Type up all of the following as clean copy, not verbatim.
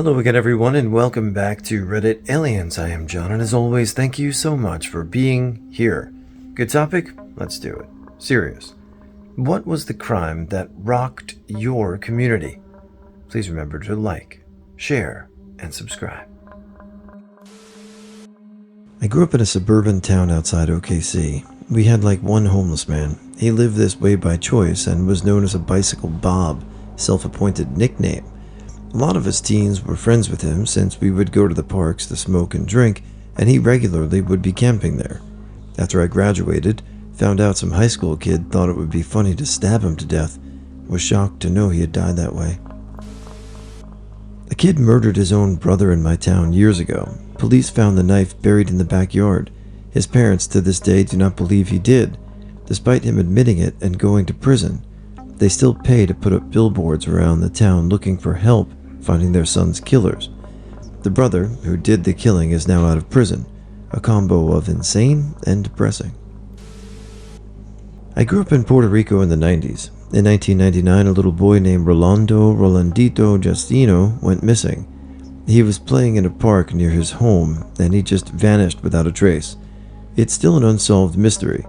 Hello again, everyone, and welcome back to Reddit Aliens. I am John, and as always, thank you so much for being here. Good topic? Let's do it. Serious. What was the crime that rocked your community? Please remember to like, share, and subscribe. I grew up in a suburban town outside OKC. We had like one homeless man. He lived this way by choice and was known as a Bicycle Bob, self-appointed nickname. A lot of us teens were friends with him since we would go to the parks to smoke and drink, and he regularly would be camping there. After I graduated, found out some high school kid thought it would be funny to stab him to death. Was shocked to know he had died that way. A kid murdered his own brother in my town years ago. Police found the knife buried in the backyard. His parents to this day do not believe he did. Despite him admitting it and going to prison, they still pay to put up billboards around the town looking for help finding their son's killers. The brother who did the killing is now out of prison, a combo of insane and depressing. I grew up in Puerto Rico in the 90s. In 1999, a little boy named Rolandito Justino went missing. He was playing in a park near his home, and he just vanished without a trace. It's still an unsolved mystery.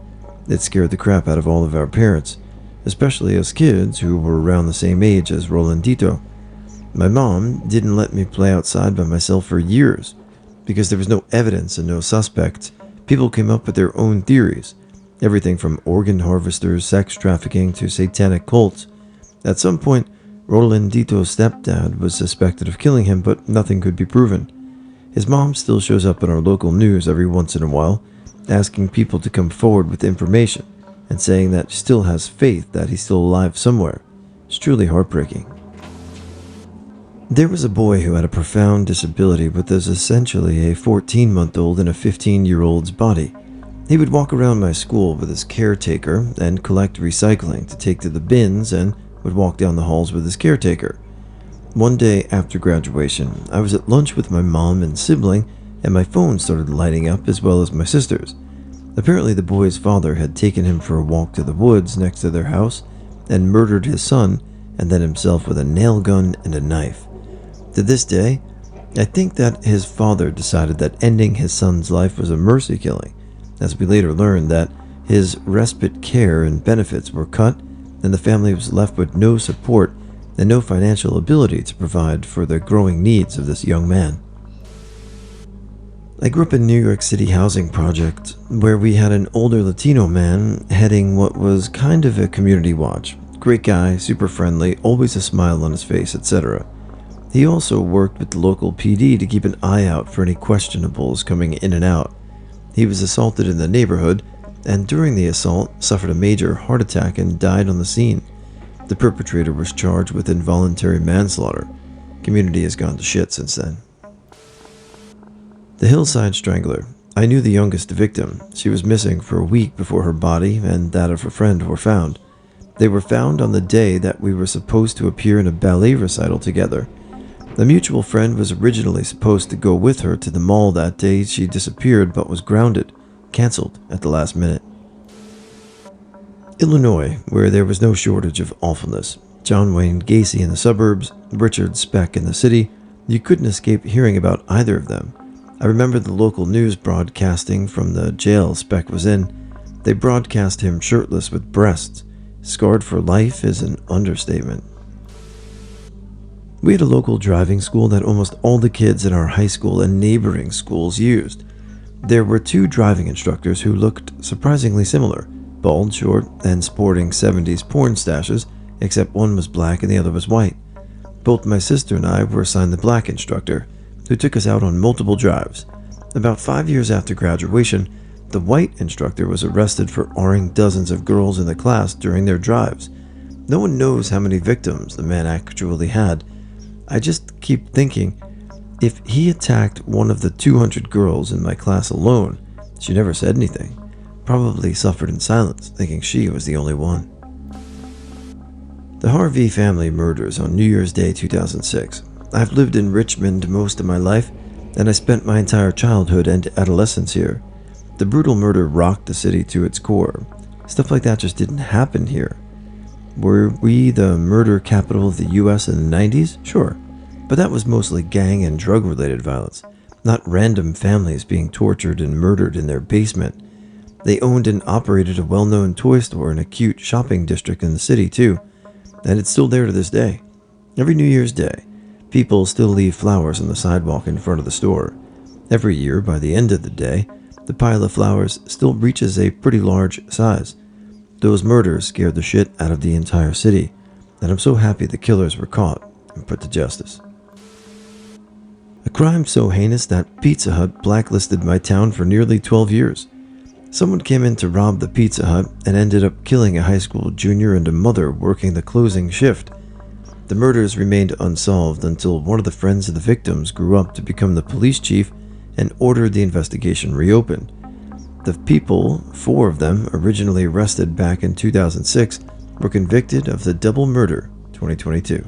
It scared the crap out of all of our parents, especially us kids who were around the same age as Rolandito. My mom didn't let me play outside by myself for years because there was no evidence and no suspects. People came up with their own theories, everything from organ harvesters, sex trafficking, to satanic cults. At some point, Rolandito's stepdad was suspected of killing him, but nothing could be proven. His mom still shows up in our local news every once in a while, asking people to come forward with information and saying that she still has faith that he's still alive somewhere. It's truly heartbreaking. There was a boy who had a profound disability but was essentially a 14-month-old in a 15-year-old's body. He would walk around my school with his caretaker and collect recycling to take to the bins and would walk down the halls with his caretaker. One day after graduation, I was at lunch with my mom and sibling, and my phone started lighting up as well as my sister's. Apparently the boy's father had taken him for a walk to the woods next to their house and murdered his son and then himself with a nail gun and a knife. To this day, I think that his father decided that ending his son's life was a mercy killing, as we later learned that his respite care and benefits were cut and the family was left with no support and no financial ability to provide for the growing needs of this young man. I grew up in New York City housing project where we had an older Latino man heading what was kind of a community watch. Great guy, super friendly, always a smile on his face, etc. He also worked with the local PD to keep an eye out for any questionables coming in and out. He was assaulted in the neighborhood, and during the assault suffered a major heart attack and died on the scene. The perpetrator was charged with involuntary manslaughter. Community has gone to shit since then. The Hillside Strangler. I knew the youngest victim. She was missing for a week before her body and that of a friend were found. They were found on the day that we were supposed to appear in a ballet recital together. The mutual friend was originally supposed to go with her to the mall that day. She disappeared but was grounded, canceled at the last minute. Illinois, where there was no shortage of awfulness. John Wayne Gacy in the suburbs, Richard Speck in the city. You couldn't escape hearing about either of them. I remember the local news broadcasting from the jail Speck was in. They broadcast him shirtless with breasts. Scarred for life is an understatement. We had a local driving school that almost all the kids in our high school and neighboring schools used. There were two driving instructors who looked surprisingly similar, bald, short, and sporting 70s porn stashes, except one was black and the other was white. Both my sister and I were assigned the black instructor, who took us out on multiple drives. About 5 years after graduation, the white instructor was arrested for R-ing dozens of girls in the class during their drives. No one knows how many victims the man actually had. I just keep thinking, if he attacked one of the 200 girls in my class alone, she never said anything, probably suffered in silence, thinking she was the only one. The Harvey family murders on New Year's Day 2006. I've lived in Richmond most of my life, and I spent my entire childhood and adolescence here. The brutal murder rocked the city to its core. Stuff like that just didn't happen here. Were we the murder capital of the US in the 90s? Sure. But that was mostly gang and drug-related violence, not random families being tortured and murdered in their basement. They owned and operated a well-known toy store in a cute shopping district in the city, too, and it's still there to this day. Every New Year's Day, people still leave flowers on the sidewalk in front of the store. Every year, by the end of the day, the pile of flowers still reaches a pretty large size. Those murders scared the shit out of the entire city, and I'm so happy the killers were caught and put to justice. A crime so heinous that Pizza Hut blacklisted my town for nearly 12 years. Someone came in to rob the Pizza Hut and ended up killing a high school junior and a mother working the closing shift. The murders remained unsolved until one of the friends of the victims grew up to become the police chief and ordered the investigation reopened. The people, 4 of them originally arrested back in 2006, were convicted of the double murder 2022.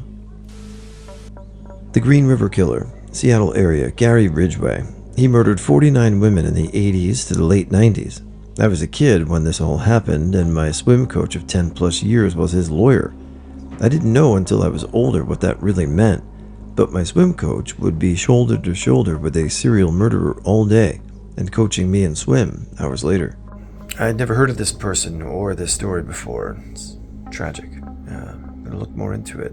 The Green River Killer, Seattle area, Gary Ridgway. He murdered 49 women in the 80s to the late 90s. I was a kid when this all happened, and my swim coach of 10 plus years was his lawyer. I didn't know until I was older what that really meant, but my swim coach would be shoulder to shoulder with a serial murderer all day and coaching me in swim hours later. I had never heard of this person or this story before. It's tragic. I'm gonna look more into it.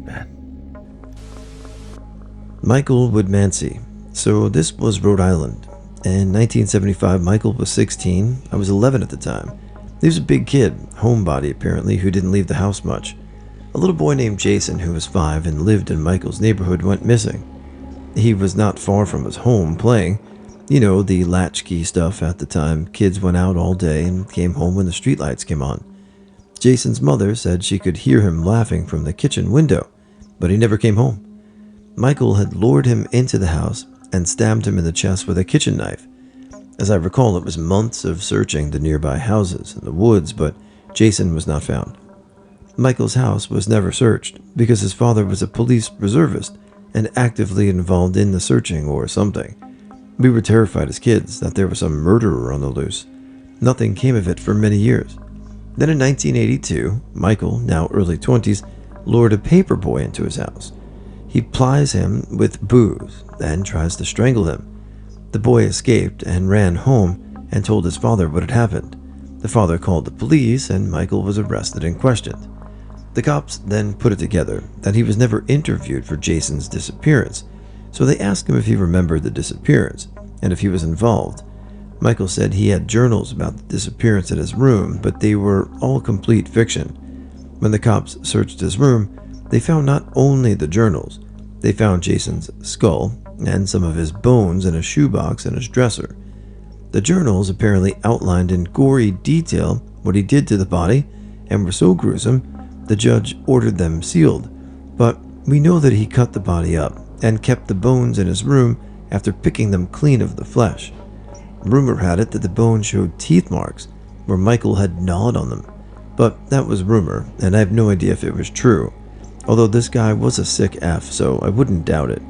Man. Michael Woodmansey. So this was Rhode Island. In 1975, Michael was 16. I was 11 at the time. He was a big kid, homebody apparently, who didn't leave the house much. A little boy named Jason, who was 5 and lived in Michael's neighborhood, went missing. He was not far from his home playing. You know, the latchkey stuff at the time. Kids went out all day and came home when the streetlights came on. Jason's mother said she could hear him laughing from the kitchen window, but he never came home. Michael had lured him into the house and stabbed him in the chest with a kitchen knife. As I recall, it was months of searching the nearby houses and the woods, but Jason was not found. Michael's house was never searched because his father was a police reservist and actively involved in the searching or something. We were terrified as kids that there was some murderer on the loose. Nothing came of it for many years. Then in 1982, Michael, now early 20s, lured a paper boy into his house. He plies him with booze and tries to strangle him. The boy escaped and ran home and told his father what had happened. The father called the police and Michael was arrested and questioned. The cops then put it together that he was never interviewed for Jason's disappearance, so they asked him if he remembered the disappearance and if he was involved. Michael said he had journals about the disappearance in his room, but they were all complete fiction. When the cops searched his room, they found not only the journals, they found Jason's skull and some of his bones in a shoebox in his dresser. The journals apparently outlined in gory detail what he did to the body and were so gruesome, the judge ordered them sealed. But we know that he cut the body up and kept the bones in his room after picking them clean of the flesh. Rumor had it that the bones showed teeth marks where Michael had gnawed on them, but that was rumor, and I have no idea if it was true, although this guy was a sick F, so I wouldn't doubt it.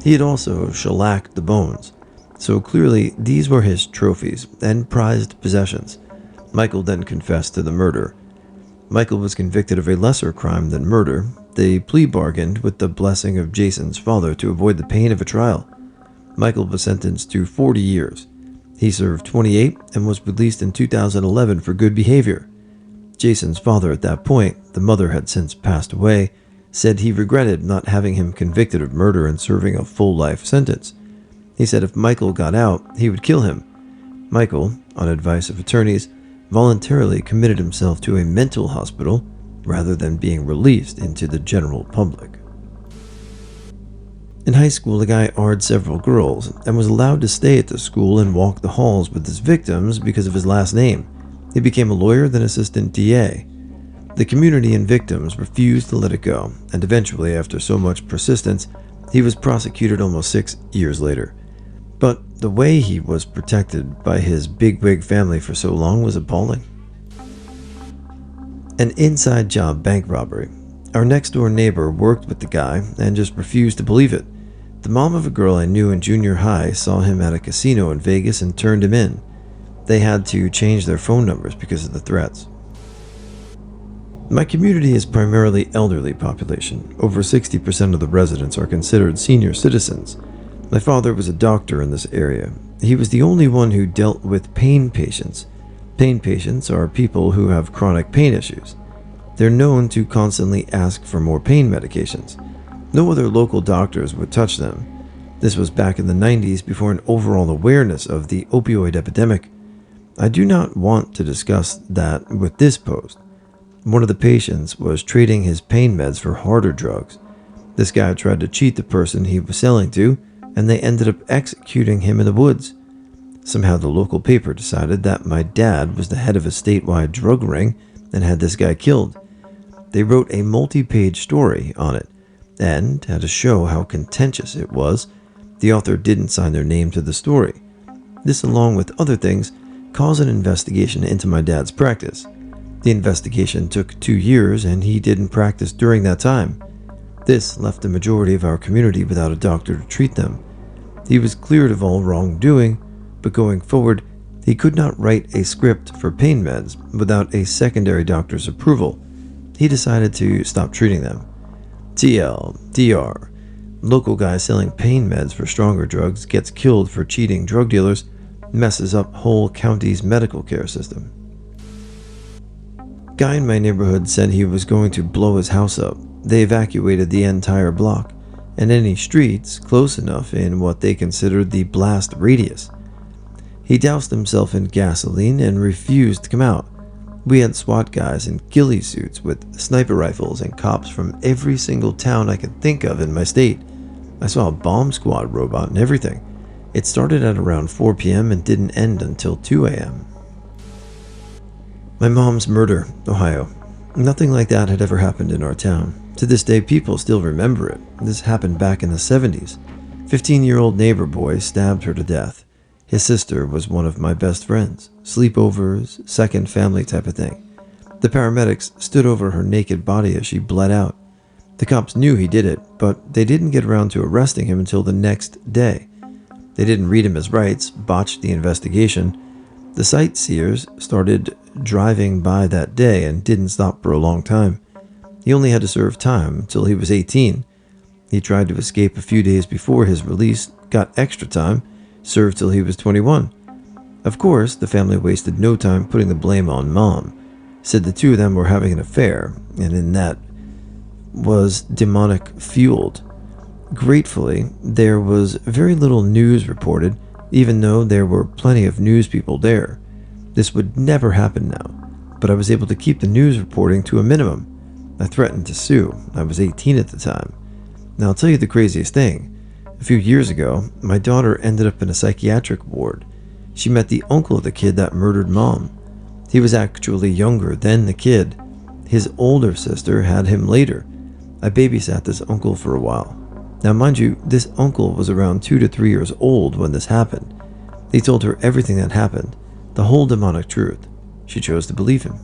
He had also shellacked the bones, so clearly these were his trophies and prized possessions. Michael then confessed to the murder. Michael was convicted of a lesser crime than murder. They plea bargained with the blessing of Jason's father to avoid the pain of a trial. Michael was sentenced to 40 years. He served 28 and was released in 2011 for good behavior. Jason's father at that point, the mother had since passed away, said he regretted not having him convicted of murder and serving a full life sentence. He said if Michael got out, he would kill him. Michael, on advice of attorneys, voluntarily committed himself to a mental hospital rather than being released into the general public. In high school, the guy AR'd several girls and was allowed to stay at the school and walk the halls with his victims because of his last name. He became a lawyer, then assistant DA. The community and victims refused to let it go, and eventually, after so much persistence, he was prosecuted almost 6 years later. But the way he was protected by his bigwig family for so long was appalling. An inside job bank robbery. Our next-door neighbor worked with the guy and just refused to believe it. The mom of a girl I knew in junior high saw him at a casino in Vegas and turned him in. They had to change their phone numbers because of the threats. My community is primarily elderly population. Over 60% of the residents are considered senior citizens. My father was a doctor in this area. He was the only one who dealt with pain patients. Pain patients are people who have chronic pain issues. They're known to constantly ask for more pain medications. No other local doctors would touch them. This was back in the 90s before an overall awareness of the opioid epidemic. I do not want to discuss that with this post. One of the patients was trading his pain meds for harder drugs. This guy tried to cheat the person he was selling to, and they ended up executing him in the woods. Somehow the local paper decided that my dad was the head of a statewide drug ring and had this guy killed. They wrote a multi-page story on it, and had to show how contentious it was. The author didn't sign their name to the story. This, along with other things, caused an investigation into my dad's practice. The investigation took 2 years, and he didn't practice during that time. This left the majority of our community without a doctor to treat them. He was cleared of all wrongdoing, but going forward, he could not write a script for pain meds without a secondary doctor's approval. He decided to stop treating them. TLDR. Local guy selling pain meds for stronger drugs gets killed for cheating drug dealers, messes up whole county's medical care system. Guy in my neighborhood said he was going to blow his house up. They evacuated the entire block, and any streets close enough in what they considered the blast radius. He doused himself in gasoline and refused to come out. We had SWAT guys in ghillie suits with sniper rifles and cops from every single town I could think of in my state. I saw a bomb squad robot and everything. It started at around 4 p.m. and didn't end until 2 a.m. My mom's murder, Ohio. Nothing like that had ever happened in our town. To this day, people still remember it. This happened back in the 70s. 15-year-old neighbor boy stabbed her to death. His sister was one of my best friends. Sleepovers, second family type of thing. The paramedics stood over her naked body as she bled out. The cops knew he did it, but they didn't get around to arresting him until the next day. They didn't read him his rights, botched the investigation. The sightseers started driving by that day and didn't stop for a long time. He only had to serve time until he was 18. He tried to escape a few days before his release, got extra time, served till he was 21. Of course, the family wasted no time putting the blame on Mom. Said the two of them were having an affair, and in that was demonic fueled. Gratefully, there was very little news reported, even though there were plenty of news people there. This would never happen now, but I was able to keep the news reporting to a minimum. I threatened to sue. I was 18 at the time. Now I'll tell you the craziest thing. A few years ago, my daughter ended up in a psychiatric ward. She met the uncle of the kid that murdered Mom. He was actually younger than the kid. His older sister had him later. I babysat this uncle for a while. Now mind you, this uncle was around 2 to 3 years old when this happened. He told her everything that happened, the whole demonic truth. She chose to believe him.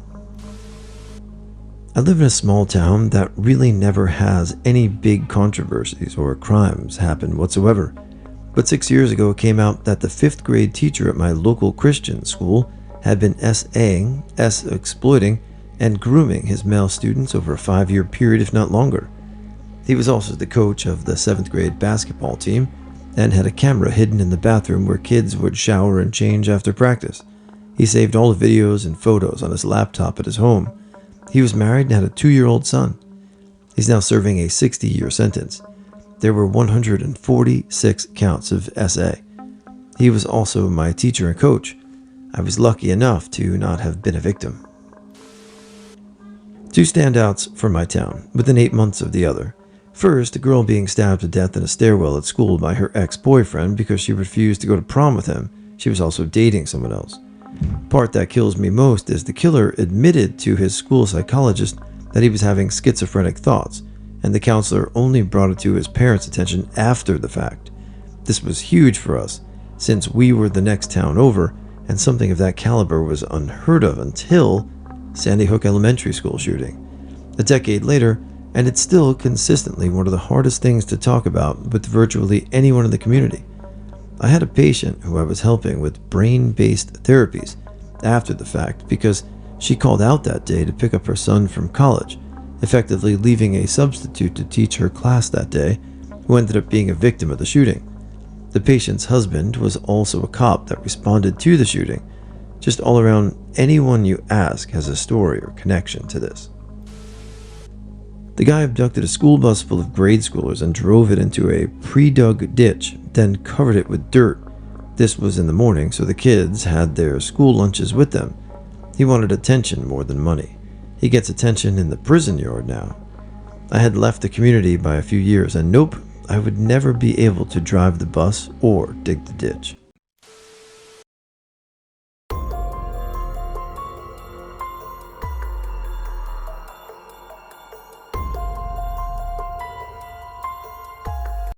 I live in a small town that really never has any big controversies or crimes happen whatsoever. But 6 years ago it came out that the 5th grade teacher at my local Christian school had been exploiting, and grooming his male students over a 5-year period, if not longer. He was also the coach of the 7th grade basketball team and had a camera hidden in the bathroom where kids would shower and change after practice. He saved all the videos and photos on his laptop at his home. He was married and had a 2-year-old son. He's now serving a 60-year sentence. There were 146 counts of SA. He was also my teacher and coach. I was lucky enough to not have been a victim. 2 standouts from my town, within 8 months of the other. First, a girl being stabbed to death in a stairwell at school by her ex-boyfriend because she refused to go to prom with him. She was also dating someone else. Part that kills me most is the killer admitted to his school psychologist that he was having schizophrenic thoughts, and the counselor only brought it to his parents' attention after the fact. This was huge for us, since we were the next town over, and something of that caliber was unheard of until Sandy Hook Elementary School shooting. A decade later, and it's still consistently one of the hardest things to talk about with virtually anyone in the community. I had a patient who I was helping with brain-based therapies after the fact because She called out that day to pick up her son from college, effectively leaving a substitute to teach her class that day, who ended up being a victim of the shooting. The patient's husband was also a cop that responded to the shooting. Just all around, anyone you ask has a story or connection to this. The guy abducted a school bus full of grade schoolers and drove it into a pre-dug ditch, then covered it with dirt. This was in the morning, so the kids had their school lunches with them. He wanted attention more than money. He gets attention in the prison yard now. I had left the community by a few years, and nope, I would never be able to drive the bus or dig the ditch.